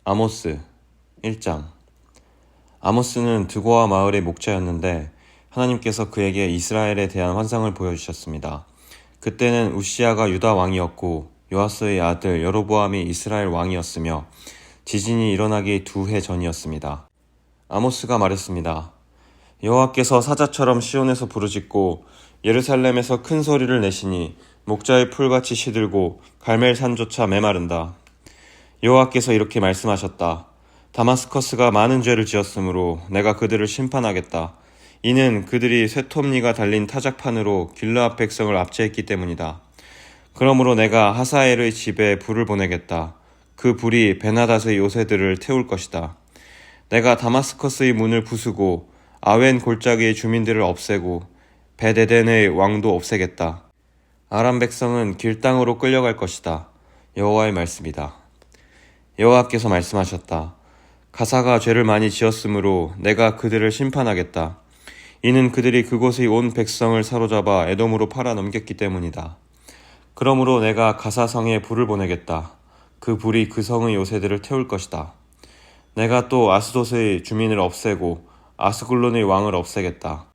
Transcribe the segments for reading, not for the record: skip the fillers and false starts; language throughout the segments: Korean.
아모스 1장. 아모스는 드고아 마을의 목자였는데 하나님께서 그에게 이스라엘에 대한 환상을 보여주셨습니다. 그때는 우시아가 유다 왕이었고 요아스의 아들 여로보암이 이스라엘 왕이었으며 지진이 일어나기 2해 전이었습니다. 아모스가 말했습니다. 여호와께서 사자처럼 시온에서 부르짖고 예루살렘에서 큰 소리를 내시니 목자의 풀같이 시들고 갈멜산조차 메마른다. 여호와께서 이렇게 말씀하셨다. 다마스커스가 많은 죄를 지었으므로 내가 그들을 심판하겠다. 이는 그들이 쇠톱니가 달린 타작판으로 길르앗 백성을 압제했기 때문이다. 그러므로 내가 하사엘의 집에 불을 보내겠다. 그 불이 베나닷의 요새들을 태울 것이다. 내가 다마스커스의 문을 부수고 아웬 골짜기의 주민들을 없애고 베데덴의 왕도 없애겠다. 아람 백성은 길 땅으로 끌려갈 것이다. 여호와의 말씀이다. 여호와께서 말씀하셨다. 가사가 죄를 많이 지었으므로 내가 그들을 심판하겠다. 이는 그들이 그곳의 온 백성을 사로잡아 에돔으로 팔아 넘겼기 때문이다. 그러므로 내가 가사성에 불을 보내겠다. 그 불이 그 성의 요새들을 태울 것이다. 내가 또 아스돗의 주민을 없애고 아스글론의 왕을 없애겠다.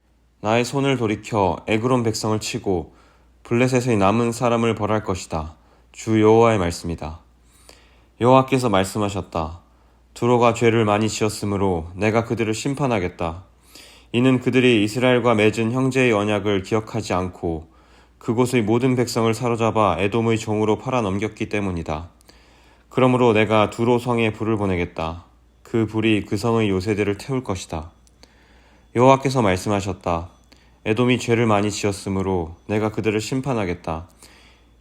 나의 손을 돌이켜 에그론 백성을 치고 블레셋의 남은 사람을 벌할 것이다. 주 여호와의 말씀이다. 여호와께서 말씀하셨다. 두로가 죄를 많이 지었으므로 내가 그들을 심판하겠다. 이는 그들이 이스라엘과 맺은 형제의 언약을 기억하지 않고 그곳의 모든 백성을 사로잡아 에돔의 종으로 팔아 넘겼기 때문이다. 그러므로 내가 두로 성에 불을 보내겠다. 그 불이 그 성의 요새들을 태울 것이다. 여호와께서 말씀하셨다. 에돔이 죄를 많이 지었으므로 내가 그들을 심판하겠다.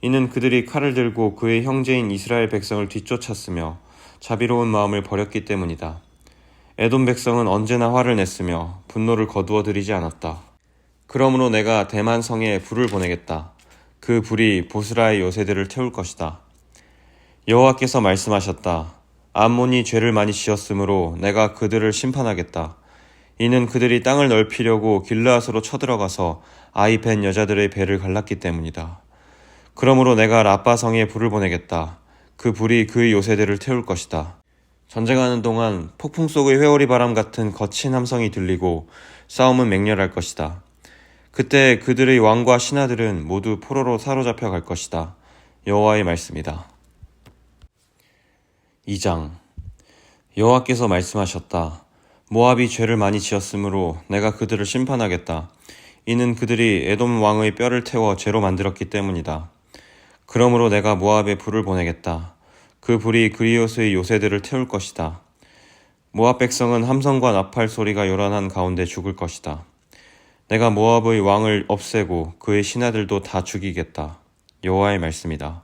이는 그들이 칼을 들고 그의 형제인 이스라엘 백성을 뒤쫓았으며 자비로운 마음을 버렸기 때문이다. 에돔 백성은 언제나 화를 냈으며 분노를 거두어 들이지 않았다. 그러므로 내가 대만 성에 불을 보내겠다. 그 불이 보스라의 요새들을 태울 것이다. 여호와께서 말씀하셨다. 암몬이 죄를 많이 지었으므로 내가 그들을 심판하겠다. 이는 그들이 땅을 넓히려고 길르앗으로 쳐들어가서 아이 벤 여자들의 배를 갈랐기 때문이다. 그러므로 내가 라빠 성에 불을 보내겠다. 그 불이 그의 요새들을 태울 것이다. 전쟁하는 동안 폭풍 속의 회오리 바람 같은 거친 함성이 들리고 싸움은 맹렬할 것이다. 그때 그들의 왕과 신하들은 모두 포로로 사로잡혀 갈 것이다. 여호와의 말씀이다. 2장. 여호와께서 말씀하셨다. 모압이 죄를 많이 지었으므로 내가 그들을 심판하겠다. 이는 그들이 에돔 왕의 뼈를 태워 죄로 만들었기 때문이다. 그러므로 내가 모압에 불을 보내겠다. 그 불이 그리옷의 요새들을 태울 것이다. 모압 백성은 함성과 나팔 소리가 요란한 가운데 죽을 것이다. 내가 모압의 왕을 없애고 그의 신하들도 다 죽이겠다. 여호와의 말씀이다.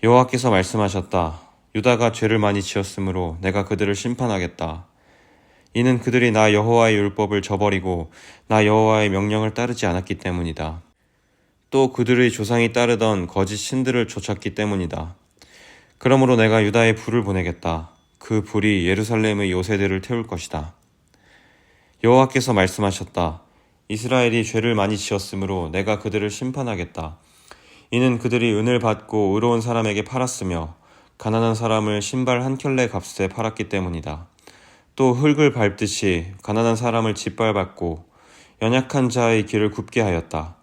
여호와께서 말씀하셨다. 유다가 죄를 많이 지었으므로 내가 그들을 심판하겠다. 이는 그들이 나 여호와의 율법을 저버리고 나 여호와의 명령을 따르지 않았기 때문이다. 또 그들의 조상이 따르던 거짓 신들을 쫓았기 때문이다. 그러므로 내가 유다에 불을 보내겠다. 그 불이 예루살렘의 요새들을 태울 것이다. 여호와께서 말씀하셨다. 이스라엘이 죄를 많이 지었으므로 내가 그들을 심판하겠다. 이는 그들이 은을 받고 의로운 사람에게 팔았으며 가난한 사람을 신발 한 켤레 값에 팔았기 때문이다. 또 흙을 밟듯이 가난한 사람을 짓밟았고 연약한 자의 길을 굽게 하였다.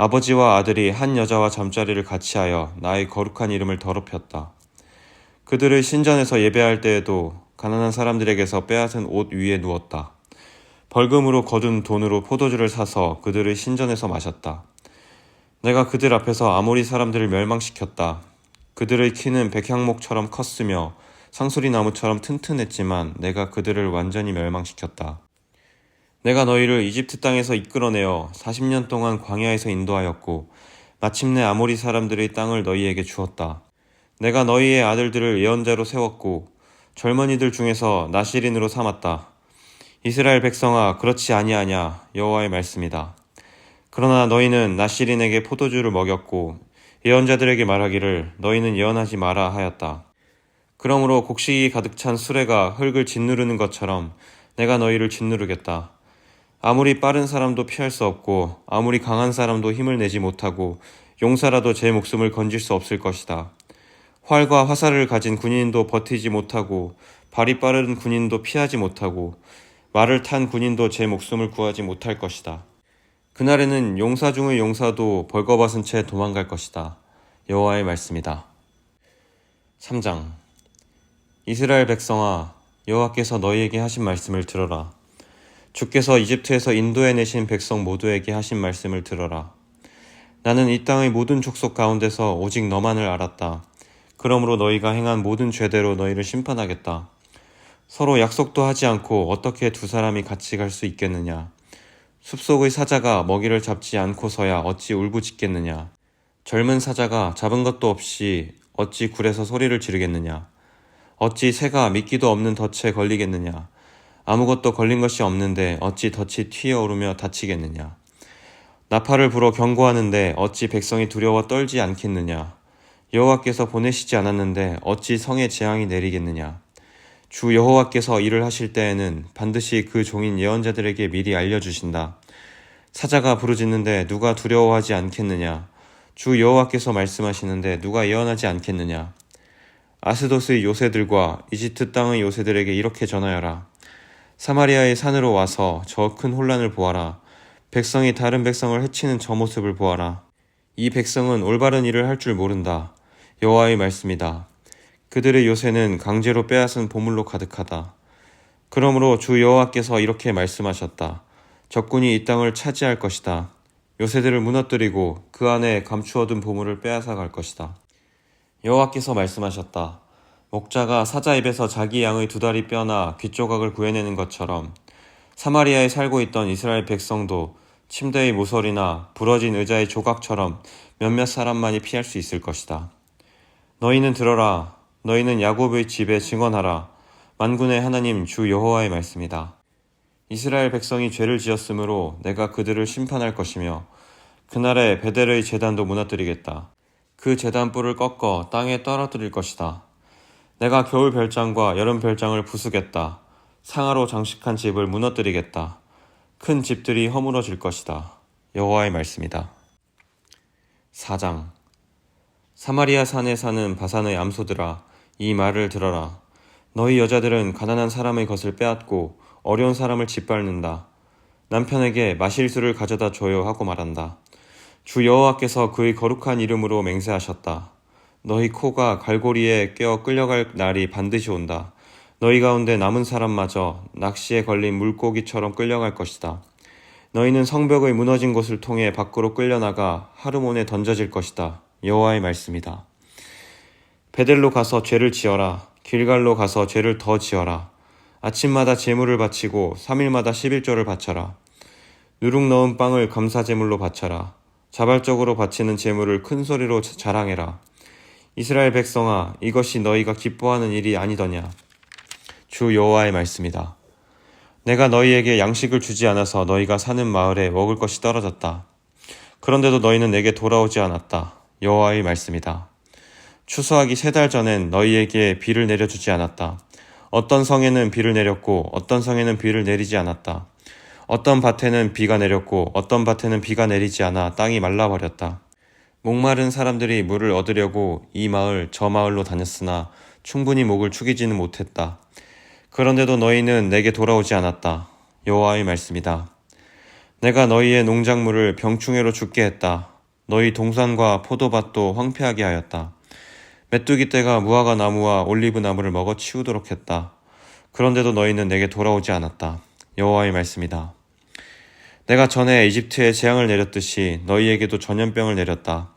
아버지와 아들이 한 여자와 잠자리를 같이 하여 나의 거룩한 이름을 더럽혔다. 그들의 신전에서 예배할 때에도 가난한 사람들에게서 빼앗은 옷 위에 누웠다. 벌금으로 거둔 돈으로 포도주를 사서 그들의 신전에서 마셨다. 내가 그들 앞에서 아모리 사람들을 멸망시켰다. 그들의 키는 백향목처럼 컸으며 상수리나무처럼 튼튼했지만 내가 그들을 완전히 멸망시켰다. 내가 너희를 이집트 땅에서 이끌어내어 40년 동안 광야에서 인도하였고 마침내 아모리 사람들의 땅을 너희에게 주었다. 내가 너희의 아들들을 예언자로 세웠고 젊은이들 중에서 나시린으로 삼았다. 이스라엘 백성아, 그렇지 아니하냐. 여호와의 말씀이다. 그러나 너희는 나시린에게 포도주를 먹였고 예언자들에게 말하기를 너희는 예언하지 마라 하였다. 그러므로 곡식이 가득 찬 수레가 흙을 짓누르는 것처럼 내가 너희를 짓누르겠다. 아무리 빠른 사람도 피할 수 없고 아무리 강한 사람도 힘을 내지 못하고 용사라도 제 목숨을 건질 수 없을 것이다. 활과 화살을 가진 군인도 버티지 못하고 발이 빠른 군인도 피하지 못하고 말을 탄 군인도 제 목숨을 구하지 못할 것이다. 그날에는 용사 중의 용사도 벌거벗은 채 도망갈 것이다. 여호와의 말씀이다. 3장. 이스라엘 백성아, 여호와께서 너희에게 하신 말씀을 들어라. 주께서 이집트에서 인도해 내신 백성 모두에게 하신 말씀을 들어라. 나는 이 땅의 모든 족속 가운데서 오직 너만을 알았다. 그러므로 너희가 행한 모든 죄대로 너희를 심판하겠다. 서로 약속도 하지 않고 어떻게 두 사람이 같이 갈 수 있겠느냐? 숲속의 사자가 먹이를 잡지 않고서야 어찌 울부짖겠느냐? 젊은 사자가 잡은 것도 없이 어찌 굴에서 소리를 지르겠느냐? 어찌 새가 미끼도 없는 덫에 걸리겠느냐? 아무것도 걸린 것이 없는데 어찌 덫이 튀어오르며 다치겠느냐? 나팔을 불어 경고하는데 어찌 백성이 두려워 떨지 않겠느냐? 여호와께서 보내시지 않았는데 어찌 성에 재앙이 내리겠느냐? 주 여호와께서 일을 하실 때에는 반드시 그 종인 예언자들에게 미리 알려주신다. 사자가 부르짖는데 누가 두려워하지 않겠느냐? 주 여호와께서 말씀하시는데 누가 예언하지 않겠느냐? 아스돗의 요새들과 이집트 땅의 요새들에게 이렇게 전하여라. 사마리아의 산으로 와서 저 큰 혼란을 보아라. 백성이 다른 백성을 해치는 저 모습을 보아라. 이 백성은 올바른 일을 할 줄 모른다. 여호와의 말씀이다. 그들의 요새는 강제로 빼앗은 보물로 가득하다. 그러므로 주 여호와께서 이렇게 말씀하셨다. 적군이 이 땅을 차지할 것이다. 요새들을 무너뜨리고 그 안에 감추어둔 보물을 빼앗아 갈 것이다. 여호와께서 말씀하셨다. 목자가 사자 입에서 자기 양의 두 다리 뼈나 귓조각을 구해내는 것처럼 사마리아에 살고 있던 이스라엘 백성도 침대의 모서리나 부러진 의자의 조각처럼 몇몇 사람만이 피할 수 있을 것이다. 너희는 들어라. 너희는 야곱의 집에 증언하라. 만군의 하나님 주 여호와의 말씀이다. 이스라엘 백성이 죄를 지었으므로 내가 그들을 심판할 것이며 그날에 베델의 제단도 무너뜨리겠다. 그 제단 뿔을 꺾어 땅에 떨어뜨릴 것이다. 내가 겨울 별장과 여름 별장을 부수겠다. 상아로 장식한 집을 무너뜨리겠다. 큰 집들이 허물어질 것이다. 여호와의 말씀이다. 4장. 사마리아 산에 사는 바산의 암소들아, 이 말을 들어라. 너희 여자들은 가난한 사람의 것을 빼앗고 어려운 사람을 짓밟는다. 남편에게 마실 수를 가져다 줘요 하고 말한다. 주 여호와께서 그의 거룩한 이름으로 맹세하셨다. 너희 코가 갈고리에 껴 끌려갈 날이 반드시 온다. 너희 가운데 남은 사람마저 낚시에 걸린 물고기처럼 끌려갈 것이다. 너희는 성벽의 무너진 곳을 통해 밖으로 끌려나가 하르몬에 던져질 것이다. 여호와의 말씀이다. 베델로 가서 죄를 지어라. 길갈로 가서 죄를 더 지어라. 아침마다 제물을 바치고 3일마다 11조를 바쳐라. 누룩 넣은 빵을 감사제물로 바쳐라. 자발적으로 바치는 제물을 큰 소리로 자랑해라. 이스라엘 백성아, 이것이 너희가 기뻐하는 일이 아니더냐? 주 여호와의 말씀이다. 내가 너희에게 양식을 주지 않아서 너희가 사는 마을에 먹을 것이 떨어졌다. 그런데도 너희는 내게 돌아오지 않았다. 여호와의 말씀이다. 추수하기 3달 전엔 너희에게 비를 내려주지 않았다. 어떤 성에는 비를 내렸고 어떤 성에는 비를 내리지 않았다. 어떤 밭에는 비가 내렸고 어떤 밭에는 비가 내리지 않아 땅이 말라버렸다. 목마른 사람들이 물을 얻으려고 이 마을 저 마을로 다녔으나 충분히 목을 축이지는 못했다. 그런데도 너희는 내게 돌아오지 않았다. 여호와의 말씀이다. 내가 너희의 농작물을 병충해로 죽게 했다. 너희 동산과 포도밭도 황폐하게 하였다. 메뚜기 떼가 무화과 나무와 올리브 나무를 먹어 치우도록 했다. 그런데도 너희는 내게 돌아오지 않았다. 여호와의 말씀이다. 내가 전에 이집트에 재앙을 내렸듯이 너희에게도 전염병을 내렸다.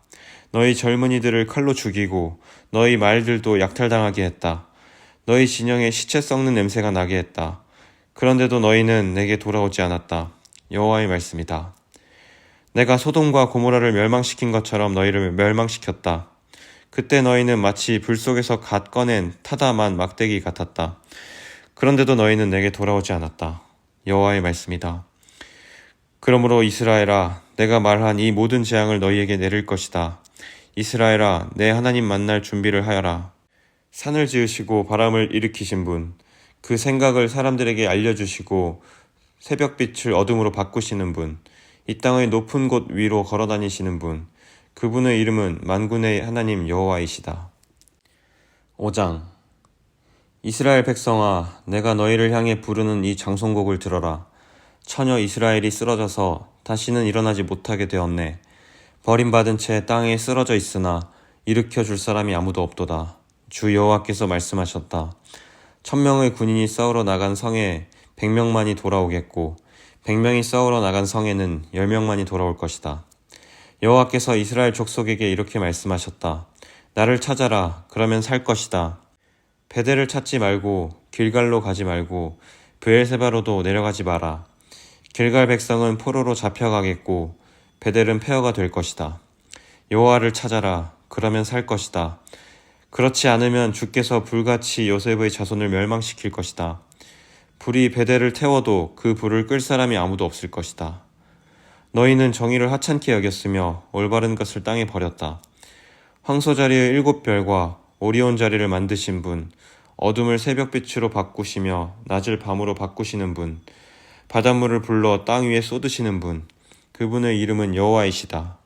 너희 젊은이들을 칼로 죽이고 너희 말들도 약탈당하게 했다. 너희 진영에 시체 썩는 냄새가 나게 했다. 그런데도 너희는 내게 돌아오지 않았다. 여호와의 말씀이다. 내가 소돔과 고모라를 멸망시킨 것처럼 너희를 멸망시켰다. 그때 너희는 마치 불 속에서 갓 꺼낸 타다만 막대기 같았다. 그런데도 너희는 내게 돌아오지 않았다. 여호와의 말씀이다. 그러므로 이스라엘아, 내가 말한 이 모든 재앙을 너희에게 내릴 것이다. 이스라엘아, 내 하나님 만날 준비를 하여라. 산을 지으시고 바람을 일으키신 분, 그 생각을 사람들에게 알려주시고 새벽빛을 어둠으로 바꾸시는 분, 이 땅의 높은 곳 위로 걸어다니시는 분, 그분의 이름은 만군의 하나님 여호와이시다. 5장. 이스라엘 백성아, 내가 너희를 향해 부르는 이 장송곡을 들어라. 처녀 이스라엘이 쓰러져서 다시는 일어나지 못하게 되었네. 버림받은 채 땅에 쓰러져 있으나 일으켜 줄 사람이 아무도 없도다. 주 여호와께서 말씀하셨다. 1000명의 군인이 싸우러 나간 성에 100명만이 돌아오겠고 100명이 싸우러 나간 성에는 10명만이 돌아올 것이다. 여호와께서 이스라엘 족속에게 이렇게 말씀하셨다. 나를 찾아라. 그러면 살 것이다. 베델을 찾지 말고 길갈로 가지 말고 브엘세바로도 내려가지 마라. 길갈 백성은 포로로 잡혀가겠고 베델은 폐허가 될 것이다. 여호와를 찾아라. 그러면 살 것이다. 그렇지 않으면 주께서 불같이 요셉의 자손을 멸망시킬 것이다. 불이 베델을 태워도 그 불을 끌 사람이 아무도 없을 것이다. 너희는 정의를 하찮게 여겼으며 올바른 것을 땅에 버렸다. 황소 자리의 7별과 오리온 자리를 만드신 분, 어둠을 새벽빛으로 바꾸시며 낮을 밤으로 바꾸시는 분, 바닷물을 불러 땅 위에 쏟으시는 분, 그분의 이름은 여호와이시다.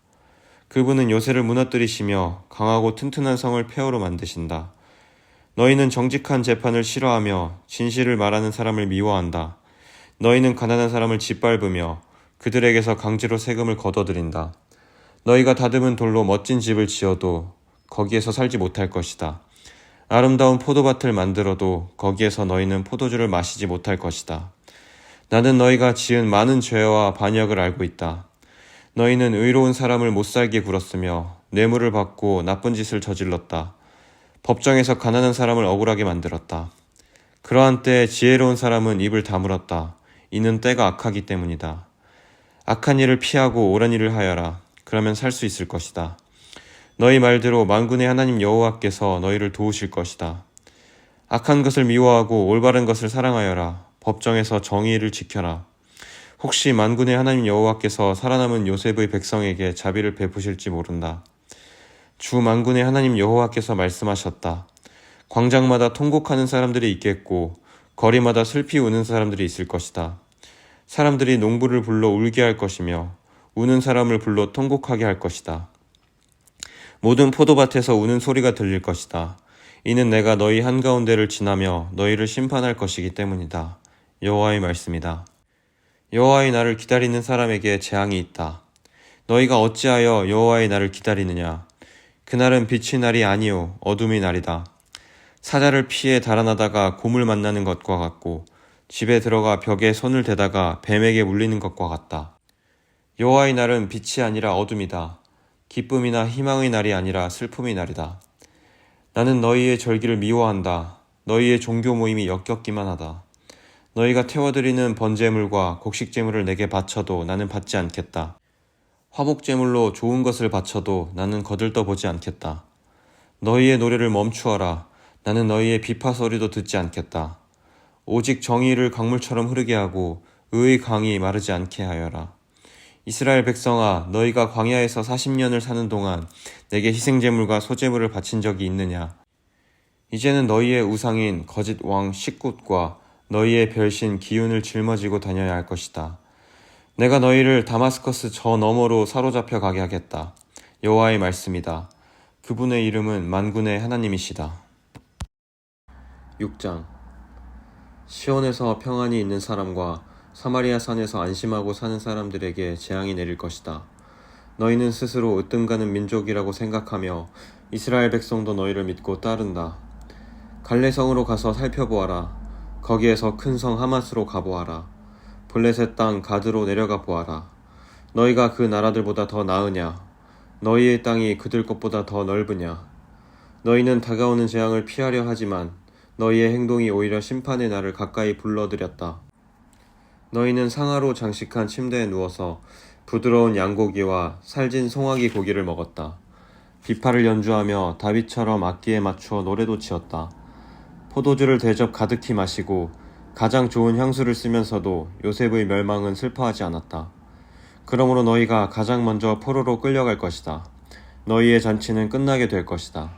그분은 요새를 무너뜨리시며 강하고 튼튼한 성을 폐허로 만드신다. 너희는 정직한 재판을 싫어하며 진실을 말하는 사람을 미워한다. 너희는 가난한 사람을 짓밟으며 그들에게서 강제로 세금을 걷어들인다. 너희가 다듬은 돌로 멋진 집을 지어도 거기에서 살지 못할 것이다. 아름다운 포도밭을 만들어도 거기에서 너희는 포도주를 마시지 못할 것이다. 나는 너희가 지은 많은 죄와 반역을 알고 있다. 너희는 의로운 사람을 못살게 굴었으며 뇌물을 받고 나쁜 짓을 저질렀다. 법정에서 가난한 사람을 억울하게 만들었다. 그러한 때에 지혜로운 사람은 입을 다물었다. 이는 때가 악하기 때문이다. 악한 일을 피하고 옳은 일을 하여라. 그러면 살 수 있을 것이다. 너희 말대로 만군의 하나님 여호와께서 너희를 도우실 것이다. 악한 것을 미워하고 올바른 것을 사랑하여라. 법정에서 정의를 지켜라. 혹시 만군의 하나님 여호와께서 살아남은 요셉의 백성에게 자비를 베푸실지 모른다. 주 만군의 하나님 여호와께서 말씀하셨다. 광장마다 통곡하는 사람들이 있겠고 거리마다 슬피 우는 사람들이 있을 것이다. 사람들이 농부를 불러 울게 할 것이며 우는 사람을 불러 통곡하게 할 것이다. 모든 포도밭에서 우는 소리가 들릴 것이다. 이는 내가 너희 한가운데를 지나며 너희를 심판할 것이기 때문이다. 여호와의 말씀이다. 여호와의 날을 기다리는 사람에게 재앙이 있다. 너희가 어찌하여 여호와의 날을 기다리느냐? 그날은 빛의 날이 아니요 어둠의 날이다. 사자를 피해 달아나다가 곰을 만나는 것과 같고 집에 들어가 벽에 손을 대다가 뱀에게 물리는 것과 같다. 여호와의 날은 빛이 아니라 어둠이다. 기쁨이나 희망의 날이 아니라 슬픔의 날이다. 나는 너희의 절기를 미워한다. 너희의 종교 모임이 역겹기만 하다. 너희가 태워드리는 번제물과 곡식제물을 내게 바쳐도 나는 받지 않겠다. 화목제물로 좋은 것을 바쳐도 나는 거들떠보지 않겠다. 너희의 노래를 멈추어라. 나는 너희의 비파 소리도 듣지 않겠다. 오직 정의를 강물처럼 흐르게 하고 의의 강이 마르지 않게 하여라. 이스라엘 백성아, 너희가 광야에서 40년을 사는 동안 내게 희생제물과 소제물을 바친 적이 있느냐? 이제는 너희의 우상인 거짓 왕 식굿과 너희의 별신 기운을 짊어지고 다녀야 할 것이다. 내가 너희를 다마스커스 저 너머로 사로잡혀 가게 하겠다. 여호와의 말씀이다. 그분의 이름은 만군의 하나님이시다. 6장. 시온에서 평안이 있는 사람과 사마리아 산에서 안심하고 사는 사람들에게 재앙이 내릴 것이다. 너희는 스스로 으뜸가는 민족이라고 생각하며 이스라엘 백성도 너희를 믿고 따른다. 갈레성으로 가서 살펴보아라. 거기에서 큰 성 하맛으로 가보아라. 블레셋 땅 가드로 내려가 보아라. 너희가 그 나라들보다 더 나으냐? 너희의 땅이 그들 것보다 더 넓으냐? 너희는 다가오는 재앙을 피하려 하지만 너희의 행동이 오히려 심판의 날을 가까이 불러들였다. 너희는 상아로 장식한 침대에 누워서 부드러운 양고기와 살진 송아지 고기를 먹었다. 비파를 연주하며 다윗처럼 악기에 맞추어 노래도 지었다. 포도주를 대접 가득히 마시고 가장 좋은 향수를 쓰면서도 요셉의 멸망은 슬퍼하지 않았다. 그러므로 너희가 가장 먼저 포로로 끌려갈 것이다. 너희의 잔치는 끝나게 될 것이다.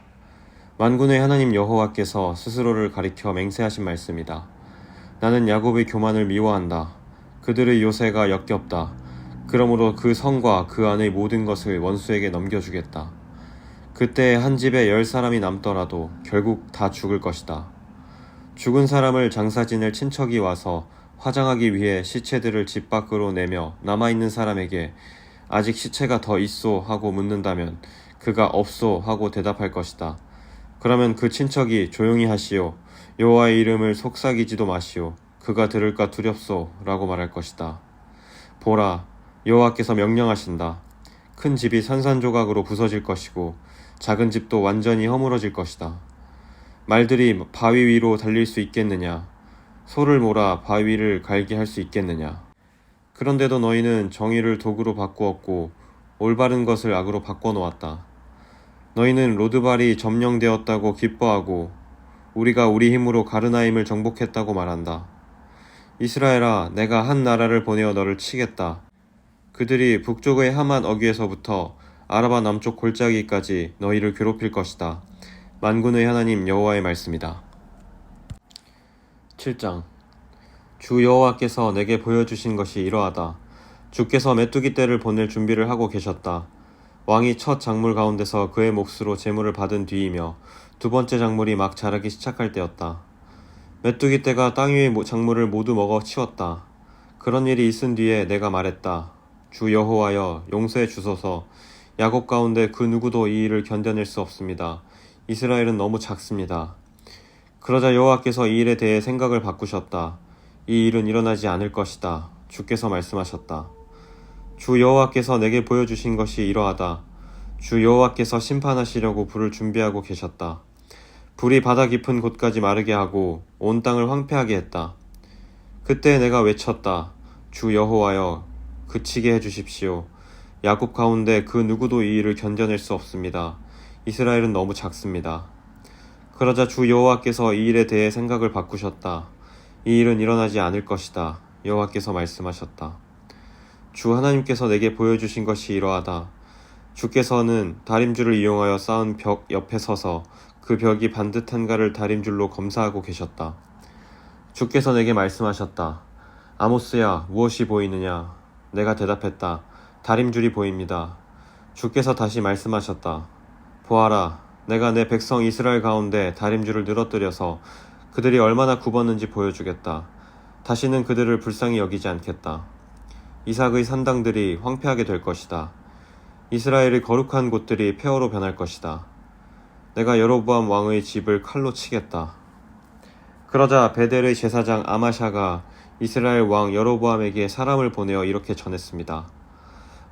만군의 하나님 여호와께서 스스로를 가리켜 맹세하신 말씀이다. 나는 야곱의 교만을 미워한다. 그들의 요새가 역겹다. 그러므로 그 성과 그 안의 모든 것을 원수에게 넘겨주겠다. 그때 한 집에 10사람이 남더라도 결국 다 죽을 것이다. 죽은 사람을 장사 지낼 친척이 와서 화장하기 위해 시체들을 집 밖으로 내며 남아있는 사람에게 아직 시체가 더 있소 하고 묻는다면 그가 없소 하고 대답할 것이다. 그러면 그 친척이 조용히 하시오. 여호와의 이름을 속삭이지도 마시오. 그가 들을까 두렵소 라고 말할 것이다. 보라, 여호와께서 명령하신다. 큰 집이 산산조각으로 부서질 것이고 작은 집도 완전히 허물어질 것이다. 말들이 바위 위로 달릴 수 있겠느냐? 소를 몰아 바위를 갈게 할 수 있겠느냐? 그런데도 너희는 정의를 도구로 바꾸었고 올바른 것을 악으로 바꿔놓았다. 너희는 로드발이 점령되었다고 기뻐하고 우리가 우리 힘으로 가르나임을 정복했다고 말한다. 이스라엘아, 내가 한 나라를 보내어 너를 치겠다. 그들이 북쪽의 하맛 어귀에서부터 아라바 남쪽 골짜기까지 너희를 괴롭힐 것이다. 만군의 하나님 여호와의 말씀이다. 7장. 주 여호와께서 내게 보여주신 것이 이러하다. 주께서 메뚜기 떼를 보낼 준비를 하고 계셨다. 왕이 첫 작물 가운데서 그의 몫으로 제물을 받은 뒤이며 두 번째 작물이 막 자라기 시작할 때였다. 메뚜기 떼가 땅 위의 작물을 모두 먹어 치웠다. 그런 일이 있은 뒤에 내가 말했다. 주 여호와여, 용서해 주소서. 야곱 가운데 그 누구도 이 일을 견뎌낼 수 없습니다. 이스라엘은 너무 작습니다. 그러자 여호와께서 이 일에 대해 생각을 바꾸셨다. 이 일은 일어나지 않을 것이다. 주께서 말씀하셨다. 주 여호와께서 내게 보여주신 것이 이러하다. 주 여호와께서 심판하시려고 불을 준비하고 계셨다. 불이 바다 깊은 곳까지 마르게 하고 온 땅을 황폐하게 했다. 그때 내가 외쳤다. 주 여호와여, 그치게 해주십시오. 야곱 가운데 그 누구도 이 일을 견뎌낼 수 없습니다. 이스라엘은 너무 작습니다. 그러자 주 여호와께서 이 일에 대해 생각을 바꾸셨다. 이 일은 일어나지 않을 것이다. 여호와께서 말씀하셨다. 주 하나님께서 내게 보여주신 것이 이러하다. 주께서는 다림줄을 이용하여 쌓은 벽 옆에 서서 그 벽이 반듯한가를 다림줄로 검사하고 계셨다. 주께서 내게 말씀하셨다. 아모스야, 무엇이 보이느냐? 내가 대답했다. 다림줄이 보입니다. 주께서 다시 말씀하셨다. 보아라, 내가 내 백성 이스라엘 가운데 다림줄을 늘어뜨려서 그들이 얼마나 굽었는지 보여주겠다. 다시는 그들을 불쌍히 여기지 않겠다. 이삭의 산당들이 황폐하게 될 것이다. 이스라엘의 거룩한 곳들이 폐허로 변할 것이다. 내가 여로보암 왕의 집을 칼로 치겠다. 그러자 베델의 제사장 아마샤가 이스라엘 왕 여로보암에게 사람을 보내어 이렇게 전했습니다.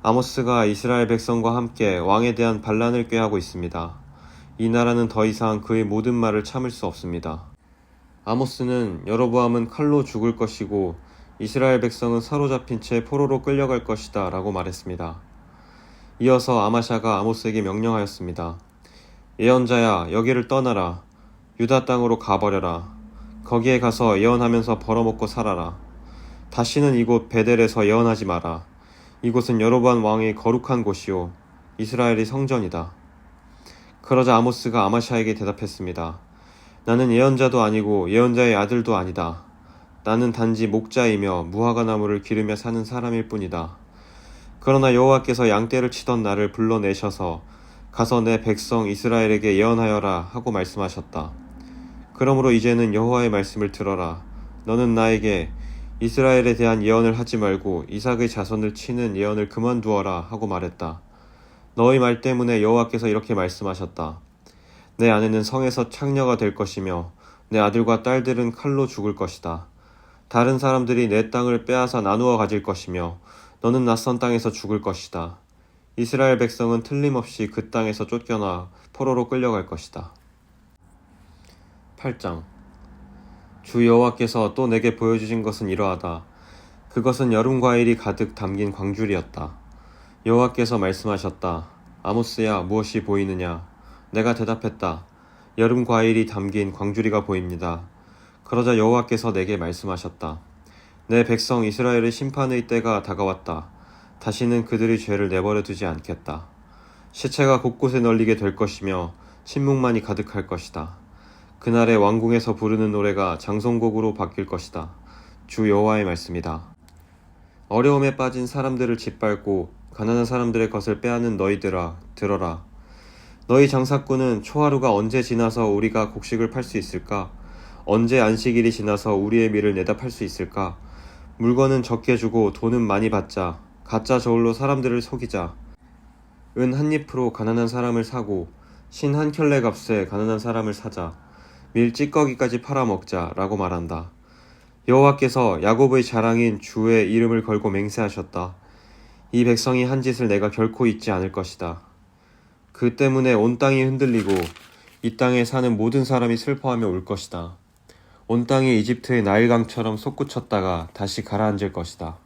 아모스가 이스라엘 백성과 함께 왕에 대한 반란을 꾀하고 있습니다. 이 나라는 더 이상 그의 모든 말을 참을 수 없습니다. 아모스는 여로보암은 칼로 죽을 것이고 이스라엘 백성은 사로잡힌 채 포로로 끌려갈 것이다 라고 말했습니다. 이어서 아마샤가 아모스에게 명령하였습니다. 예언자야, 여기를 떠나라. 유다 땅으로 가버려라. 거기에 가서 예언하면서 벌어먹고 살아라. 다시는 이곳 베델에서 예언하지 마라. 이곳은 여로보암 왕의 거룩한 곳이요 이스라엘의 성전이다. 그러자 아모스가 아마샤에게 대답했습니다. 나는 예언자도 아니고 예언자의 아들도 아니다. 나는 단지 목자이며 무화과 나무를 기르며 사는 사람일 뿐이다. 그러나 여호와께서 양떼를 치던 나를 불러내셔서 가서 내 백성 이스라엘에게 예언하여라 하고 말씀하셨다. 그러므로 이제는 여호와의 말씀을 들어라. 너는 나에게 이스라엘에 대한 예언을 하지 말고 이삭의 자손을 치는 예언을 그만두어라 하고 말했다. 너의 말 때문에 여호와께서 이렇게 말씀하셨다. 내 아내는 성에서 창녀가 될 것이며 내 아들과 딸들은 칼로 죽을 것이다. 다른 사람들이 내 땅을 빼앗아 나누어 가질 것이며 너는 낯선 땅에서 죽을 것이다. 이스라엘 백성은 틀림없이 그 땅에서 쫓겨나 포로로 끌려갈 것이다. 8장. 주 여호와께서 또 내게 보여주신 것은 이러하다. 그것은 여름 과일이 가득 담긴 광줄이었다. 여호와께서 말씀하셨다. 아모스야, 무엇이 보이느냐? 내가 대답했다. 여름 과일이 담긴 광주리가 보입니다. 그러자 여호와께서 내게 말씀하셨다. 내 백성 이스라엘의 심판의 때가 다가왔다. 다시는 그들의 죄를 내버려 두지 않겠다. 시체가 곳곳에 널리게 될 것이며 침묵만이 가득할 것이다. 그날에 왕궁에서 부르는 노래가 장송곡으로 바뀔 것이다. 주 여호와의 말씀이다. 어려움에 빠진 사람들을 짓밟고 가난한 사람들의 것을 빼앗는 너희들아, 들어라. 너희 장사꾼은 초하루가 언제 지나서 우리가 곡식을 팔 수 있을까? 언제 안식일이 지나서 우리의 밀을 내다 팔 수 있을까? 물건은 적게 주고 돈은 많이 받자. 가짜 저울로 사람들을 속이자. 은 한 잎으로 가난한 사람을 사고 신 한 켤레 값에 가난한 사람을 사자. 밀 찌꺼기까지 팔아먹자 라고 말한다. 여호와께서 야곱의 자랑인 주의 이름을 걸고 맹세하셨다. 이 백성이 한 짓을 내가 결코 잊지 않을 것이다. 그 때문에 온 땅이 흔들리고 이 땅에 사는 모든 사람이 슬퍼하며 울 것이다. 온 땅이 이집트의 나일강처럼 솟구쳤다가 다시 가라앉을 것이다.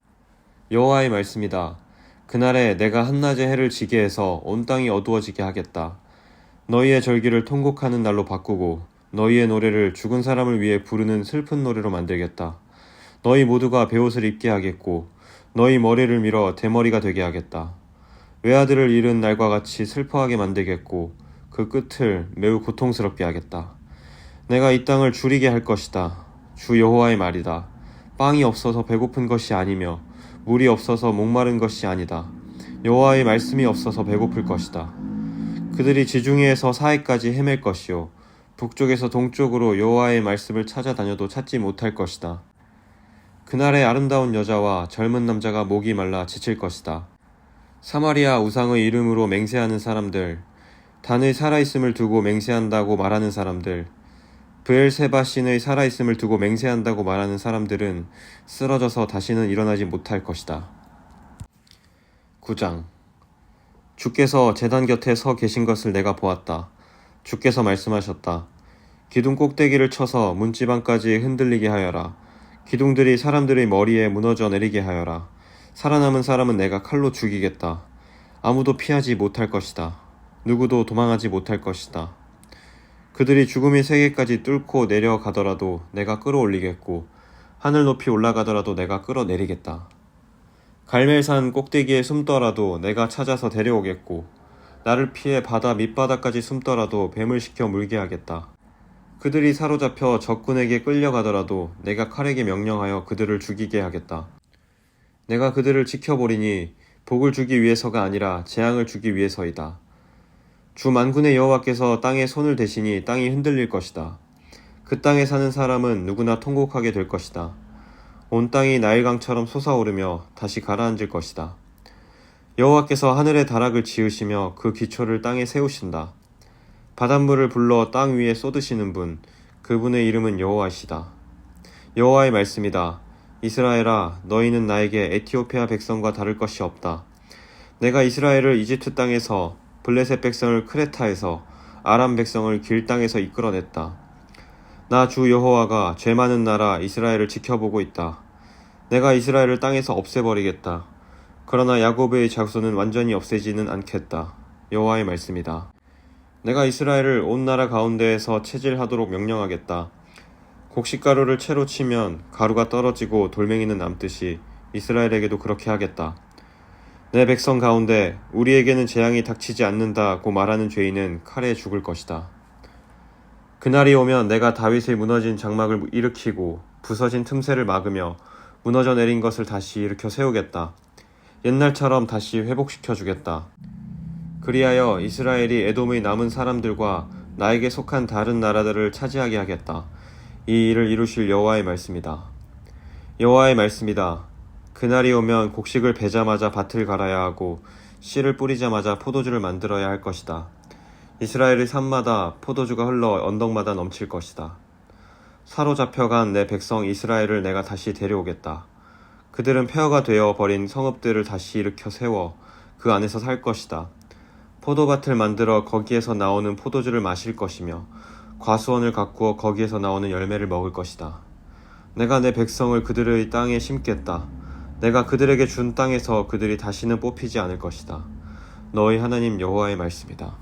여호와의 말씀이다. 그날에 내가 한낮에 해를 지게 해서 온 땅이 어두워지게 하겠다. 너희의 절기를 통곡하는 날로 바꾸고 너희의 노래를 죽은 사람을 위해 부르는 슬픈 노래로 만들겠다. 너희 모두가 베옷을 입게 하겠고 너희 머리를 밀어 대머리가 되게 하겠다. 외아들을 잃은 날과 같이 슬퍼하게 만들겠고 그 끝을 매우 고통스럽게 하겠다. 내가 이 땅을 주리게 할 것이다. 주 여호와의 말이다. 빵이 없어서 배고픈 것이 아니며 물이 없어서 목마른 것이 아니다. 여호와의 말씀이 없어서 배고플 것이다. 그들이 지중해에서 사해까지 헤맬 것이요 북쪽에서 동쪽으로 여호와의 말씀을 찾아다녀도 찾지 못할 것이다. 그날에 아름다운 여자와 젊은 남자가 목이 말라 지칠 것이다. 사마리아 우상의 이름으로 맹세하는 사람들, 단의 살아있음을 두고 맹세한다고 말하는 사람들, 브엘세바 신의 살아있음을 두고 맹세한다고 말하는 사람들은 쓰러져서 다시는 일어나지 못할 것이다. 9장. 주께서 제단 곁에 서 계신 것을 내가 보았다. 주께서 말씀하셨다. 기둥 꼭대기를 쳐서 문지방까지 흔들리게 하여라. 기둥들이 사람들의 머리에 무너져 내리게 하여라. 살아남은 사람은 내가 칼로 죽이겠다. 아무도 피하지 못할 것이다. 누구도 도망하지 못할 것이다. 그들이 죽음의 세계까지 뚫고 내려가더라도 내가 끌어올리겠고 하늘 높이 올라가더라도 내가 끌어내리겠다. 갈멜산 꼭대기에 숨더라도 내가 찾아서 데려오겠고 나를 피해 바다 밑바닥까지 숨더라도 뱀을 시켜 물게 하겠다. 그들이 사로잡혀 적군에게 끌려가더라도 내가 칼에게 명령하여 그들을 죽이게 하겠다. 내가 그들을 지켜보리니 복을 주기 위해서가 아니라 재앙을 주기 위해서이다. 주 만군의 여호와께서 땅에 손을 대시니 땅이 흔들릴 것이다. 그 땅에 사는 사람은 누구나 통곡하게 될 것이다. 온 땅이 나일강처럼 솟아오르며 다시 가라앉을 것이다. 여호와께서 하늘의 다락을 지으시며 그 기초를 땅에 세우신다. 바닷물을 불러 땅 위에 쏟으시는 분, 그분의 이름은 여호와시다. 여호와의 말씀이다. 이스라엘아, 너희는 나에게 에티오피아 백성과 다를 것이 없다. 내가 이스라엘을 이집트 땅에서, 블레셋 백성을 크레타에서, 아람 백성을 길 땅에서 이끌어냈다. 나 주 여호와가 죄 많은 나라 이스라엘을 지켜보고 있다. 내가 이스라엘을 땅에서 없애버리겠다. 그러나 야곱의 자손은 완전히 없애지는 않겠다. 여호와의 말씀이다. 내가 이스라엘을 온 나라 가운데에서 체질하도록 명령하겠다. 곡식가루를 채로 치면 가루가 떨어지고 돌멩이는 남듯이 이스라엘에게도 그렇게 하겠다. 내 백성 가운데 우리에게는 재앙이 닥치지 않는다고 말하는 죄인은 칼에 죽을 것이다. 그날이 오면 내가 다윗의 무너진 장막을 일으키고 부서진 틈새를 막으며 무너져 내린 것을 다시 일으켜 세우겠다. 옛날처럼 다시 회복시켜 주겠다. 그리하여 이스라엘이 에돔의 남은 사람들과 나에게 속한 다른 나라들을 차지하게 하겠다. 이 일을 이루실 여호와의 말씀이다. 여호와의 말씀이다. 그날이 오면 곡식을 베자마자 밭을 갈아야 하고 씨를 뿌리자마자 포도주를 만들어야 할 것이다. 이스라엘의 산마다 포도주가 흘러 언덕마다 넘칠 것이다. 사로잡혀간 내 백성 이스라엘을 내가 다시 데려오겠다. 그들은 폐허가 되어 버린 성읍들을 다시 일으켜 세워 그 안에서 살 것이다. 포도밭을 만들어 거기에서 나오는 포도주를 마실 것이며 과수원을 가꾸어 거기에서 나오는 열매를 먹을 것이다. 내가 내 백성을 그들의 땅에 심겠다. 내가 그들에게 준 땅에서 그들이 다시는 뽑히지 않을 것이다. 너희 하나님 여호와의 말씀이다.